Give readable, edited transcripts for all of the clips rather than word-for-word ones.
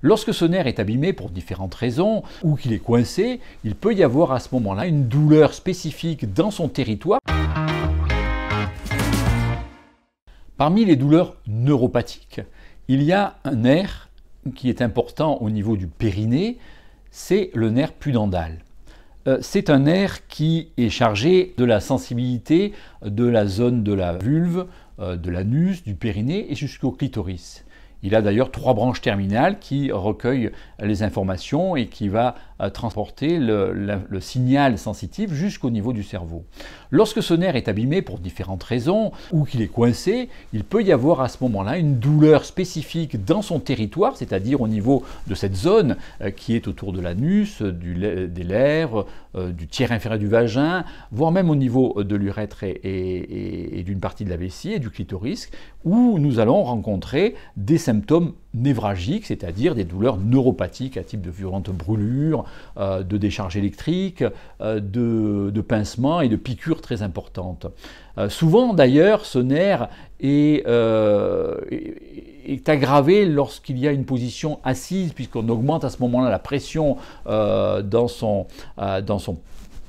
Lorsque ce nerf est abîmé pour différentes raisons ou qu'il est coincé, il peut y avoir à ce moment-là une douleur spécifique dans son territoire. Parmi les douleurs neuropathiques, il y a un nerf qui est important au niveau du périnée, c'est le nerf pudendal. C'est un nerf qui est chargé de la sensibilité de la zone de la vulve, de l'anus, du périnée et jusqu'au clitoris. Il a d'ailleurs 3 branches terminales qui recueillent les informations et qui va transporter le signal sensitif jusqu'au niveau du cerveau. Lorsque ce nerf est abîmé pour différentes raisons ou qu'il est coincé, il peut y avoir à ce moment-là une douleur spécifique dans son territoire, c'est-à-dire au niveau de cette zone qui est autour de l'anus, des lèvres, du tiers inférieur du vagin, voire même au niveau de l'urètre et d'une partie de la vessie et du clitoris, où nous allons rencontrer des symptômes névralgiques, c'est-à-dire des douleurs neuropathiques à type de violentes brûlures, de décharges électriques, de pincements et de piqûres très importantes. Souvent d'ailleurs, ce nerf est aggravé lorsqu'il y a une position assise, puisqu'on augmente à ce moment-là la pression dans son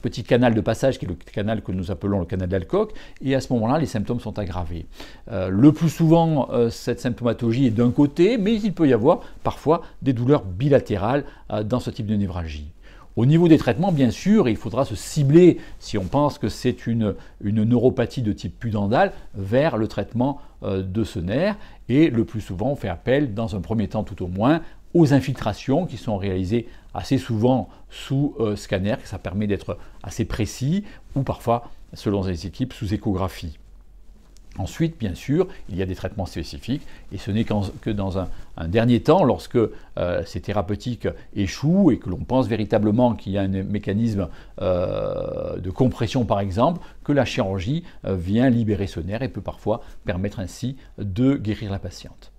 petit canal de passage, qui est le canal que nous appelons le canal d'Alcock, et à ce moment-là, les symptômes sont aggravés. Le plus souvent, cette symptomatologie est d'un côté, mais il peut y avoir parfois des douleurs bilatérales dans ce type de névralgie. Au niveau des traitements, bien sûr, il faudra se cibler, si on pense que c'est une neuropathie de type pudendal, vers le traitement de ce nerf, et le plus souvent, on fait appel, dans un premier temps tout au moins, aux infiltrations qui sont réalisées assez souvent sous scanner, ça permet d'être assez précis, ou parfois, selon les équipes, sous échographie. Ensuite, bien sûr, il y a des traitements spécifiques, et ce n'est que dans un dernier temps, lorsque ces thérapeutiques échouent et que l'on pense véritablement qu'il y a un mécanisme de compression, par exemple, que la chirurgie vient libérer ce nerf et peut parfois permettre ainsi de guérir la patiente.